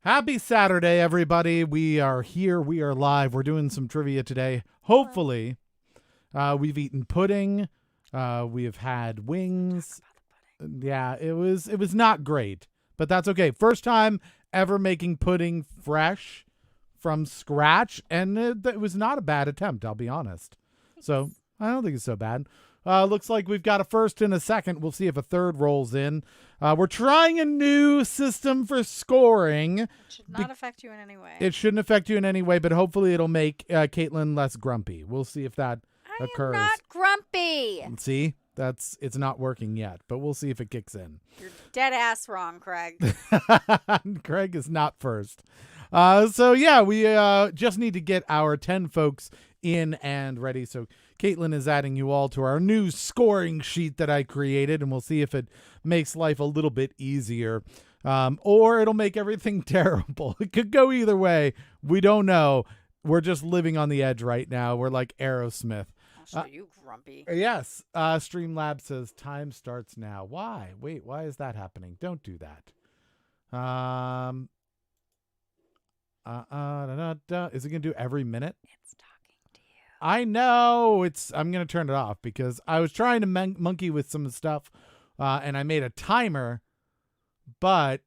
Happy Saturday, everybody. We are here. We are live. We're doing some trivia today. Hopefully, we've eaten pudding. We have had wings. Yeah, it was not great, but that's okay. First time ever making pudding fresh from scratch, and it was not a bad attempt, I'll be honest. So I don't think it's so bad. Looks like we've got a first and a second. We'll see if a third rolls in. We're trying a new system for scoring. It should not affect you in any way. It shouldn't affect you in any way, but hopefully it'll make Caitlin less grumpy. We'll see if that occurs. I'm not grumpy. See, it's not working yet, but we'll see if it kicks in. You're dead ass wrong, Craig. Craig is not first. So yeah, we just need to get our 10 folks in and ready. So Caitlin is adding you all to our new scoring sheet that I created, and we'll see if it makes life a little bit easier. Or it'll make everything terrible. It could go either way. We don't know. We're just living on the edge right now. We're like Aerosmith. I'll show you grumpy. Yes. Streamlabs says time starts now. Why? Wait, why is that happening? Don't do that. Is it going to do every minute? It's talking to you. I know. I'm going to turn it off because I was trying to monkey with some stuff, and I made a timer, but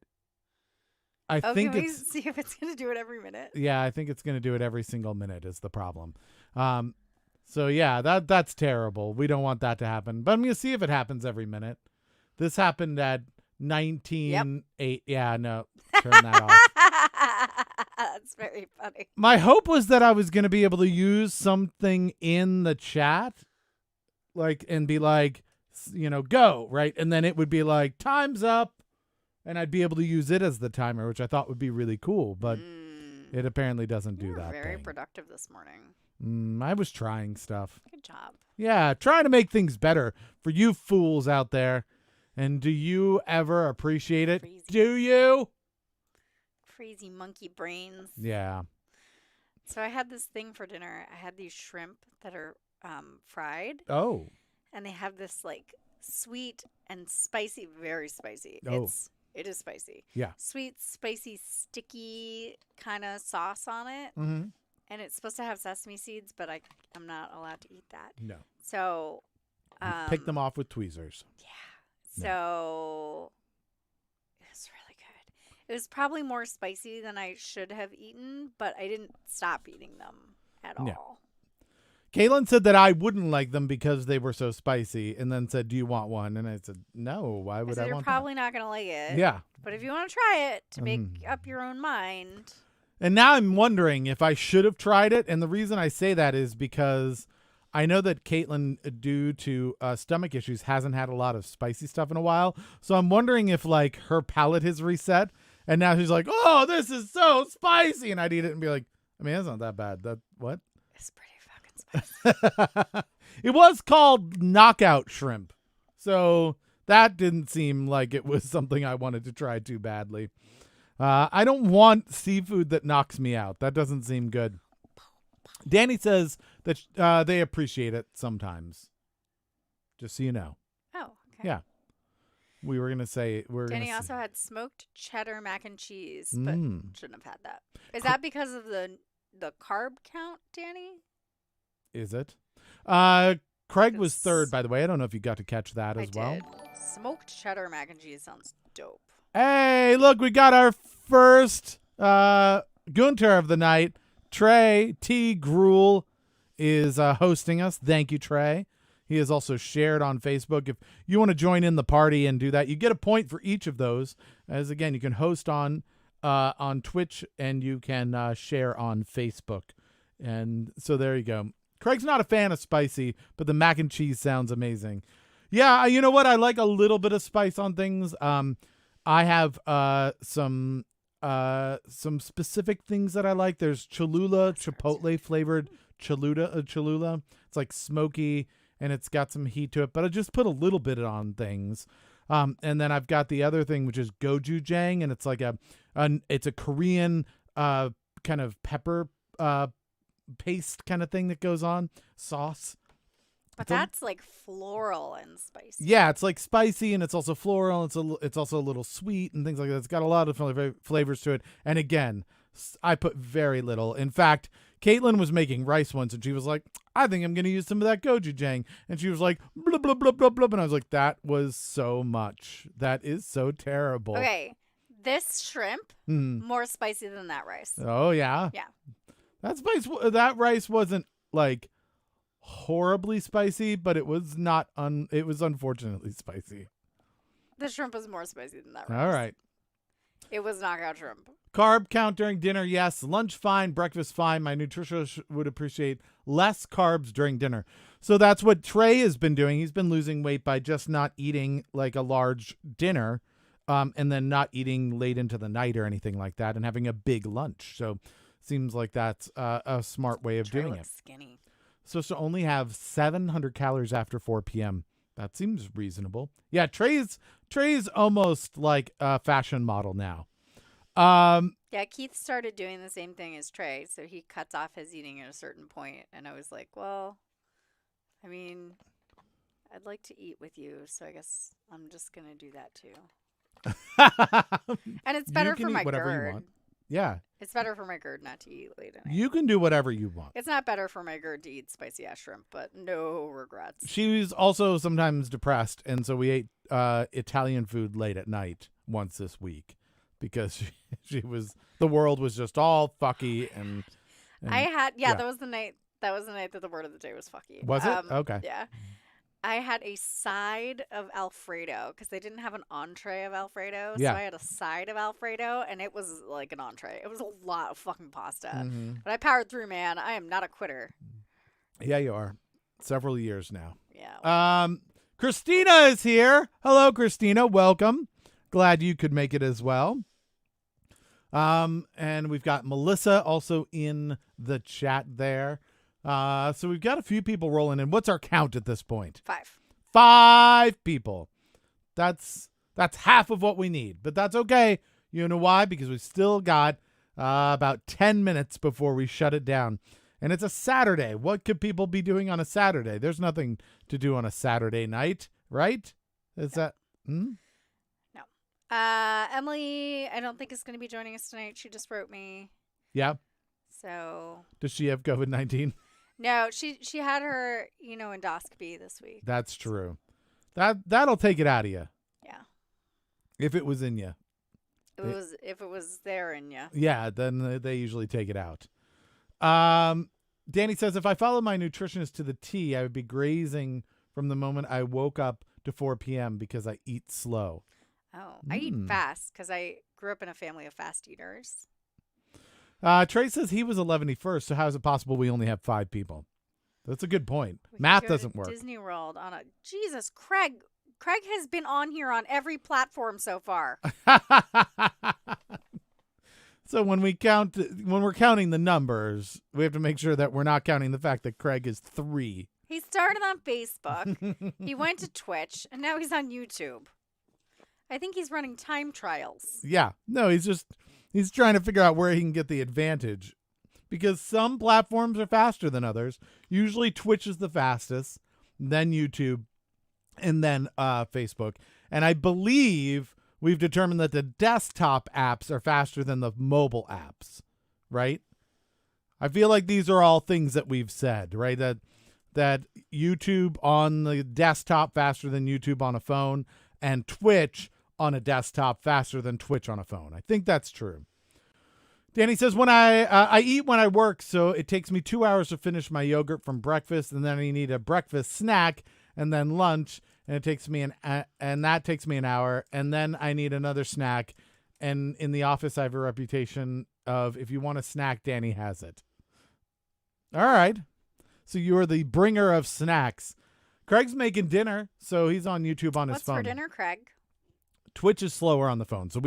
I think can we see if it's going to do it every minute? Yeah, I think it's going to do it every single minute is the problem. So yeah, that's terrible. We don't want that to happen. But I'm going to see if it happens every minute. This happened at 19:08. Yeah, no. Turn that off. That's very funny. My hope was that I was going to be able to use something in the chat and be like, go, right? And then it would be like, time's up. And I'd be able to use it as the timer, which I thought would be really cool. But it apparently doesn't do that. Very productive this morning. I was trying stuff. Good job. Yeah, trying to make things better for you fools out there. And do you ever appreciate it? Crazy. Do you? Crazy monkey brains. Yeah. So I had this thing for dinner. I had these shrimp that are fried. Oh. And they have this sweet and spicy, very spicy. Oh. It is spicy. Yeah. Sweet, spicy, sticky kind of sauce on it. Mm-hmm. And it's supposed to have sesame seeds, but I'm not allowed to eat that. No. So pick them off with tweezers. Yeah. So it was really good. It was probably more spicy than I should have eaten, but I didn't stop eating them at all. Caitlin said that I wouldn't like them because they were so spicy, and then said, "Do you want one?" And I said, "No. Why would I want You're probably not going to like it. Yeah. But if you want to try it to make up your own mind. And now I'm wondering if I should have tried it. And the reason I say that is because I know that Caitlin, due to stomach issues, hasn't had a lot of spicy stuff in a while. So I'm wondering if her palate has reset. And now she's like, "Oh, this is so spicy." And I'd eat it and be like, I mean, that's not that bad. What? It's pretty fucking spicy. It was called knockout shrimp. So that didn't seem like it was something I wanted to try too badly. I don't want seafood that knocks me out. That doesn't seem good. Danny says that they appreciate it sometimes. Just so you know. Oh, okay. Yeah. We were going to say... Danny also had smoked cheddar mac and cheese, but shouldn't have had that. Is that because of the carb count, Danny? Is it? Craig was third, by the way. I don't know if you got to catch that as well. I did. Smoked cheddar mac and cheese sounds dope. Hey, look, we got our first Gunter of the night. Trey T. Gruel is hosting us. Thank you, Trey. He is also shared on Facebook. If you want to join in the party and do that, you get a point for each of those. As again, you can host on Twitch and you can share on Facebook. And so there you go. Craig's not a fan of spicy, but the mac and cheese sounds amazing. Yeah, you know what? I like a little bit of spice on things. I have some specific things that I like. There's Cholula, chipotle flavored Cholula. It's like smoky and it's got some heat to it, but I just put a little bit on things. And then I've got the other thing, which is gochujang, and it's like it's a Korean kind of pepper paste kind of thing that goes on sauce. But that's like floral and spicy. Yeah, it's like spicy and it's also floral. And it's also a little sweet and things like that. It's got a lot of flavors to it. And again, I put very little. In fact, Caitlin was making rice once and she was like, I think I'm going to use some of that gochujang. And she was like, blah, blah, blah, blah, blah. And I was like, that was so much. That is so terrible. Okay. This shrimp, more spicy than that rice. Oh, yeah? Yeah. That rice wasn't like horribly spicy, but it was not it was unfortunately spicy. The shrimp was more spicy than that rice. All right. It was knockout shrimp. Carb count during dinner, yes. Lunch, fine. Breakfast, fine. My nutritionist would appreciate less carbs during dinner. So that's what Trey has been doing. He's been losing weight by just not eating like a large dinner, and then not eating late into the night or anything like that, and having a big lunch. So seems like that's a smart way of Trey doing looks it. skinny. So to only have 700 calories after 4 p.m. That seems reasonable. Yeah, Trey's almost like a fashion model now. Yeah, Keith started doing the same thing as Trey, so he cuts off his eating at a certain point, and I was like, well, I mean, I'd like to eat with you, so I guess I'm just gonna do that too. And it's better for my whatever GERD. you want. Yeah. It's better for my GERD not to eat late at night. You can do whatever you want. It's not better for my GERD to eat spicy ass shrimp, but no regrets. She's also sometimes depressed, and so we ate Italian food late at night once this week because the world was just all fucky and I had yeah. that was the night that the word of the day was fucky. Was it? Okay. Yeah. I had a side of Alfredo because they didn't have an entree of Alfredo. Yeah. So I had a side of Alfredo, and it was like an entree. It was a lot of fucking pasta. Mm-hmm. But I powered through, man. I am not a quitter. Yeah, you are. Several years now. Yeah. Christina is here. Hello, Christina. Welcome. Glad you could make it as well. And we've got Melissa also in the chat there. So we've got a few people rolling in. What's our count at this point? 5. 5 people. That's half of what we need, but that's okay. You know why? Because we've still got about 10 minutes before we shut it down. And it's a Saturday. What could people be doing on a Saturday? There's nothing to do on a Saturday night, right? Is that... No. Emily, I don't think is going to be joining us tonight. She just wrote me. Yeah. So. Does she have COVID-19? No, she had her, endoscopy this week. That's true. That'll take it out of you. Yeah. If it was in you. If it was there in you. Yeah, then they usually take it out. Danny says, if I follow my nutritionist to the T, I would be grazing from the moment I woke up to 4 p.m. because I eat slow. Oh, I eat fast because I grew up in a family of fast eaters. Trey says he was 11st, so how is it possible we only have 5 people? That's a good point. Math doesn't work. Disney World on a Jesus, Craig has been on here on every platform so far. So when we're counting the numbers, we have to make sure that we're not counting the fact that Craig is 3. He started on Facebook. He went to Twitch, and now he's on YouTube. I think he's running time trials. Yeah. No, he's trying to figure out where he can get the advantage. Because some platforms are faster than others. Usually Twitch is the fastest, then YouTube, and then Facebook. And I believe we've determined that the desktop apps are faster than the mobile apps, right? I feel like these are all things that we've said, right? That YouTube on the desktop faster than YouTube on a phone, and Twitch on a desktop faster than Twitch on a phone. I think that's true. Danny says, when I eat when I work, so it takes me 2 hours to finish my yogurt from breakfast, and then I need a breakfast snack, and then lunch, and that takes me an hour, and then I need another snack. And in the office, I have a reputation of, if you want a snack, Danny has it. All right. So you are the bringer of snacks. Craig's making dinner, so he's on YouTube on his phone. What's for dinner, Craig? Twitch is slower on the phone. So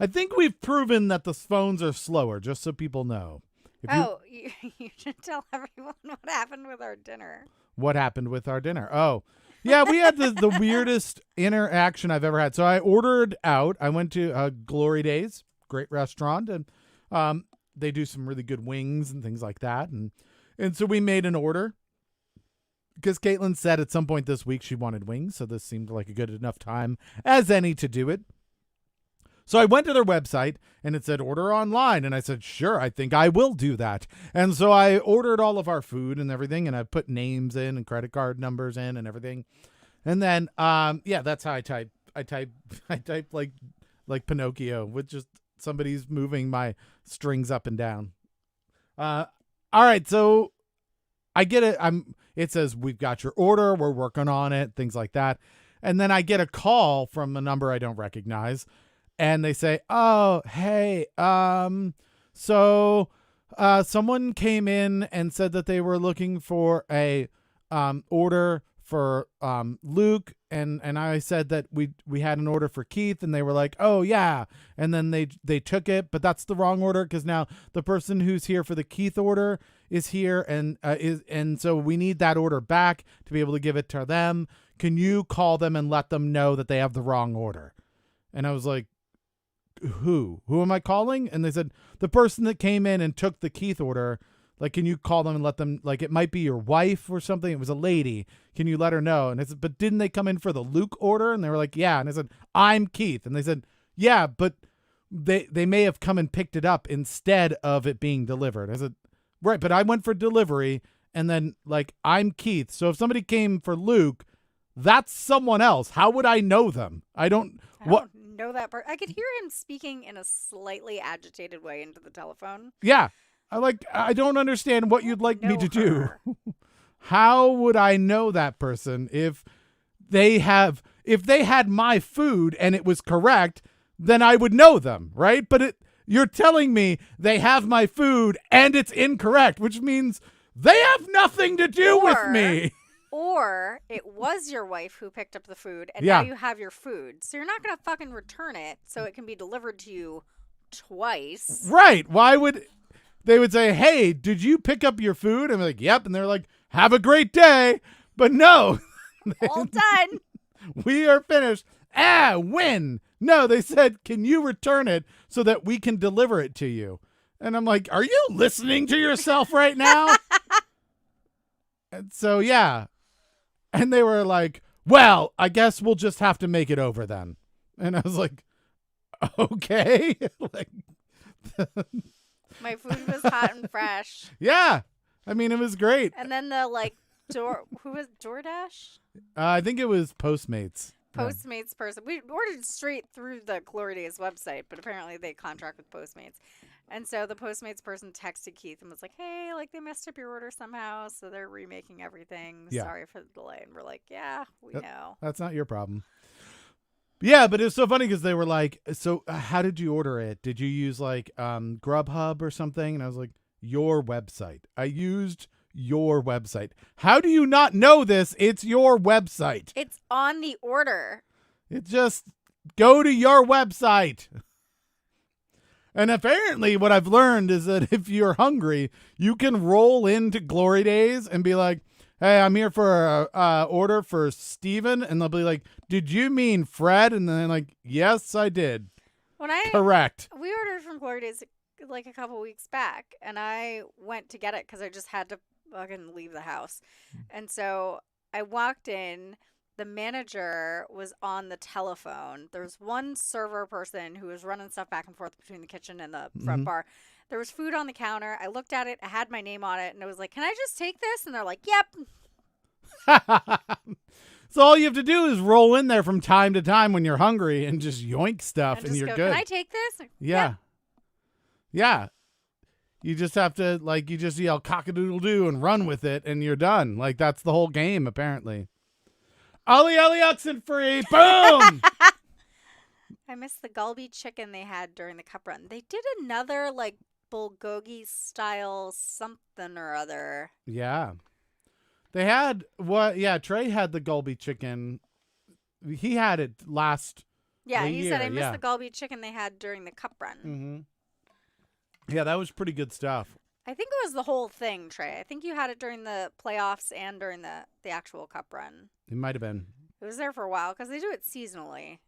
I think we've proven that the phones are slower, just so people know. You should tell everyone what happened with our dinner. What happened with our dinner? Oh, yeah, we had the weirdest interaction I've ever had. So I ordered out. I went to Glory Days, great restaurant, and they do some really good wings and things like that. And so we made an order. because Caitlin said at some point this week she wanted wings, so this seemed like a good enough time as any to do it. So I went to their website and it said order online. And I said, sure, I think I will do that. And so I ordered all of our food and everything. And I put names in and credit card numbers in and everything. And then, that's how I type. I type like Pinocchio with just somebody's moving my strings up and down. All right. So I get it. It says, we've got your order. We're working on it. Things like that. And then I get a call from a number I don't recognize. And they say, oh, hey, so someone came in and said that they were looking for a order for Luke. And I said that we had an order for Keith, and they were like, oh, yeah. And then they took it, but that's the wrong order because now the person who's here for the Keith order is here. And so we need that order back to be able to give it to them. Can you call them and let them know that they have the wrong order? And I was like, who am I calling? And they said, the person that came in and took the Keith order, like, can you call them and let them, like, it might be your wife or something. It was a lady. Can you let her know? And I said, but didn't they come in for the Luke order? And they were like, yeah. And I said, I'm Keith. And they said, yeah, but they may have come and picked it up instead of it being delivered. I said, right, but I went for delivery, and then, like, I'm Keith. So if somebody came for Luke, that's someone else. How would I know them? I don't know that part. I could hear him speaking in a slightly agitated way into the telephone. Yeah. I don't understand what you'd like me to do. How would I know that person if they had my food and it was correct, then I would know them, right? But you're telling me they have my food and it's incorrect, which means they have nothing to do with me. Or it was your wife who picked up the food, and now you have your food. So you're not going to fucking return it so it can be delivered to you twice. Right. Why would... They would say, hey, did you pick up your food? I'm like, yep. And they're like, have a great day. But no. All done. We are finished. Win. No, they said, can you return it so that we can deliver it to you? And I'm like, are you listening to yourself right now? And so, yeah. And they were like, well, I guess we'll just have to make it over then. And I was like, okay. Like, my food was hot and fresh. Yeah. I mean, it was great. And then the, like, who was DoorDash? I think it was Postmates. Postmates person. We ordered straight through the Glory Days website, but apparently they contract with Postmates. And so the Postmates person texted Keith and was like, hey, like, they messed up your order somehow, so they're remaking everything. Yeah. Sorry for the delay. And we're like, yeah, we know. That's not your problem. Yeah, but it's so funny because they were like, so how did you order it? Did you use, like, Grubhub or something? And I was like, your website. I used your website. How do you not know this? It's your website. It's on the order. It just go to your website. And apparently what I've learned is that if you're hungry, you can roll into Glory Days and be like, hey, I'm here for a order for Steven. And they'll be like, did you mean Fred? And then like, yes, I did. Correct. We ordered from Glory Days like a couple weeks back, and I went to get it because I just had to fucking leave the house. And so I walked in. The manager was on the telephone. There was one server person who was running stuff back and forth between the kitchen and the front bar. There was food on the counter. I looked at it. I had my name on it. And I was like, can I just take this? And they're like, yep. So all you have to do is roll in there from time to time when you're hungry and just yoink stuff and you're good. Can I take this? Yeah. Yeah. You just have to, like, you just yell cock-a-doodle-doo and run with it and you're done. Like, that's the whole game, apparently. Ollie Oxenfree. Boom! I missed the Galbi chicken they had during the cup run. They did another, like, bulgogi style something or other. Yeah. They had Trey had the Galbi chicken. He had it last he said I missed the Galbi chicken they had during the cup run. Mm-hmm. Yeah, that was pretty good stuff. I think it was the whole thing, Trey. I think you had it during the playoffs and during the actual cup run. It might have been. It was there for a while because they do it seasonally.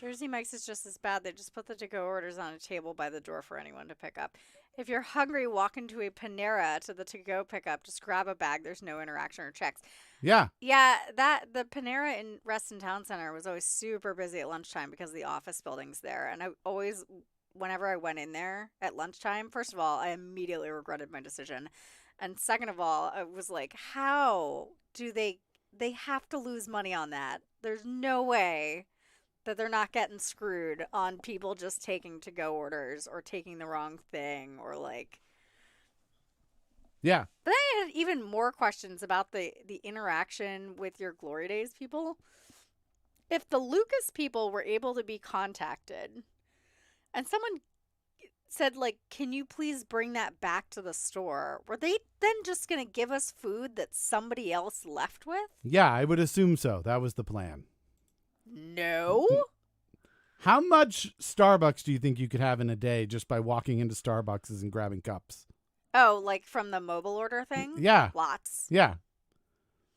Jersey Mike's is just as bad. They just put the to-go orders on a table by the door for anyone to pick up. If you're hungry, walk into a Panera to the to-go pickup. Just grab a bag. There's no interaction or checks. Yeah. Yeah, the Panera in Reston Town Center was always super busy at lunchtime because of the office buildings there. And I always, whenever I went in there at lunchtime, first of all, I immediately regretted my decision. And second of all, I was like, how do they have to lose money on that? There's no way that they're not getting screwed on people just taking to-go orders or taking the wrong thing or like. Yeah. But I had even more questions about the interaction with your Glory Days people. If the Lucas people were able to be contacted and someone said, like, can you please bring that back to the store, were they then just going to give us food that somebody else left with? Yeah, I would assume so. That was the plan. No. How much Starbucks do you think you could have in a day just by walking into Starbucks and grabbing cups? Oh, like from the mobile order thing? Yeah. Lots. Yeah.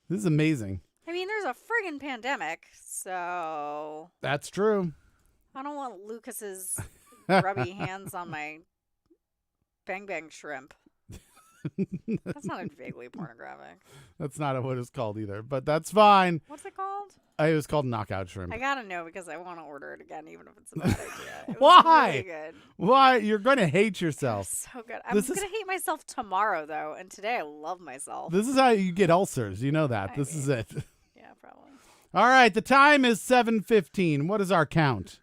This is amazing. I mean, there's a friggin' pandemic, so That's true. I don't want Lucas's grubby hands on my bang bang shrimp. That sounded vaguely pornographic. That's not what it's called either, but that's fine. What's it called? It was called knockout shrimp. I gotta know because I want to order it again, even if it's a bad idea. It was Why? really good. Why? You're going to hate yourself. So good. I'm This is- gonna hate myself tomorrow though, and today I love myself. This is how you get ulcers. You know that. I This is mean- it. Yeah, probably. All right. The time is 7:15. What is our count?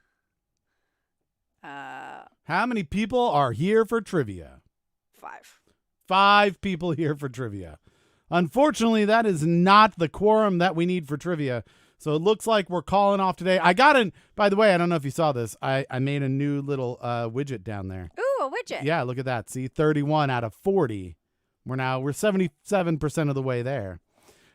How many people are here for trivia? 5. 5 people here for trivia. Unfortunately, that is not the quorum that we need for trivia. So it looks like we're calling off today. By the way, I don't know if you saw this. I made a new little widget down there. Ooh, a widget. Yeah, look at that. See, 31 out of 40. We're 77% of the way there.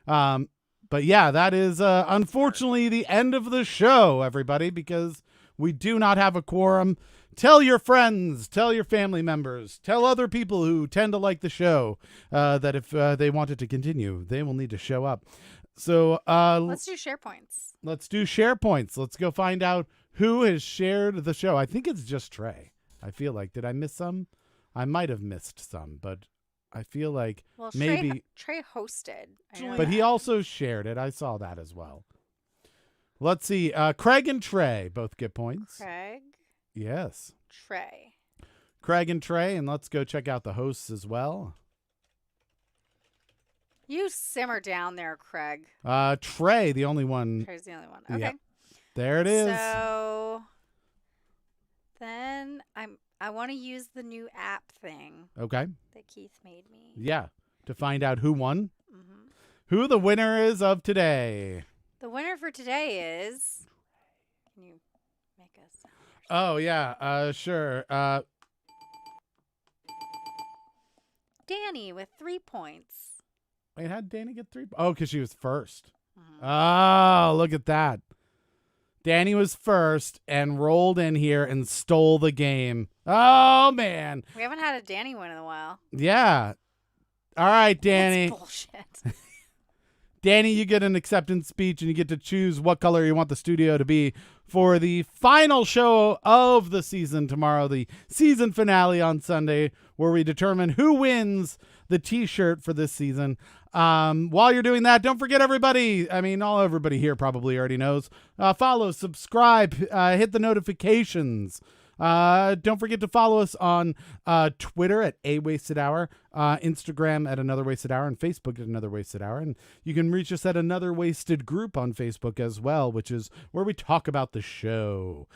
But yeah, that is unfortunately the end of the show, everybody, because we do not have a quorum. Tell your friends, tell your family members, tell other people who tend to like the show that if they want it to continue, they will need to show up. So Let's do share points. let's do share points. Let's go find out who has shared the show. I think it's just Trey. I feel like, did I miss some? I might have missed some, but I feel like Well, maybe. Trey hosted. I know But he that. also shared it. I saw that as well. Let's see. Craig and Trey both get points. Craig, Yes. Trey. Craig and Trey, and let's go check out the hosts as well. You simmer down there, Craig. Trey, the only one. Trey's the only one. Okay. Yep. There it is. So then I want to use the new app thing Okay. that Keith made me. Yeah. To find out who won. Hmm. Who the winner is of today. The winner for today is. Can you make a sound? Oh, yeah. Sure. Danny with 3 points. Wait, how did Danny get 3? Oh, because she was first. Mhm. Oh, look at that. Danny was first and rolled in here and stole the game. Oh, man. We haven't had a Danny win in a while. Yeah. All right, Danny. That's bullshit. Danny, you get an acceptance speech and you get to choose what color you want the studio to be for the final show of the season tomorrow, the season finale on Sunday, where we determine who wins the t-shirt for this season. While you're doing that, don't forget everybody. I mean, everybody here probably already knows. Follow, subscribe, hit the notifications. Don't forget to follow us on Twitter at A Wasted Hour, Instagram at Another Wasted Hour, and Facebook at Another Wasted Hour. And you can reach us at Another Wasted Group on Facebook as well, which is where we talk about the show.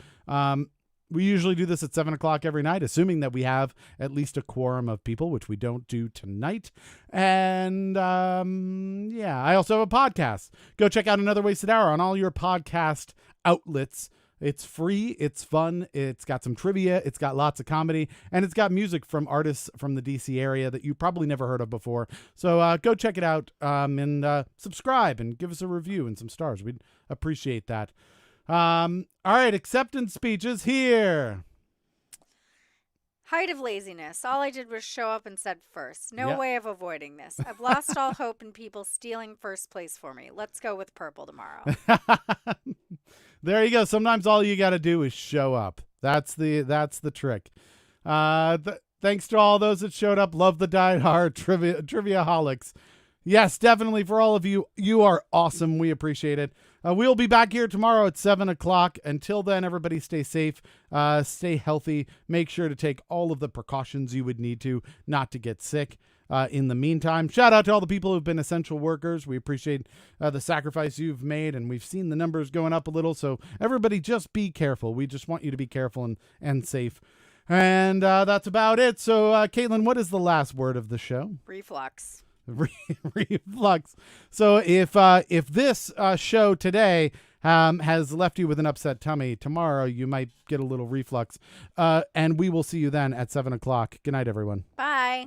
We usually do this at 7 o'clock every night, assuming that we have at least a quorum of people, which we don't do tonight. And yeah, I also have a podcast. Go check out Another Wasted Hour on all your podcast outlets. It's free, it's fun, it's got some trivia, it's got lots of comedy, and it's got music from artists from the DC area that you probably never heard of before. So go check it out and subscribe and give us a review and some stars. We'd appreciate that. All right, acceptance speeches here. Height of laziness. All I did was show up and said first. No Yep. way of avoiding this. I've lost all hope in people stealing first place for me. Let's go with purple tomorrow. There you go. Sometimes all you got to do is show up. That's the trick. Thanks to all those that showed up. Love the Die Hard Trivia-holics. Yes, definitely for all of you. You are awesome. We appreciate it. We'll be back here tomorrow at 7 o'clock. Until then, everybody stay safe, stay healthy. Make sure to take all of the precautions you would need to not to get sick. In the meantime, shout out to all the people who've been essential workers. We appreciate the sacrifice you've made, and we've seen the numbers going up a little. So everybody just be careful. We just want you to be careful and safe. And that's about it. So, Caitlin, what is the last word of the show? Reflux. Reflux. So if this show today has left you with an upset tummy, tomorrow you might get a little reflux. And we will see you then at 7 o'clock. Good night, everyone. Bye.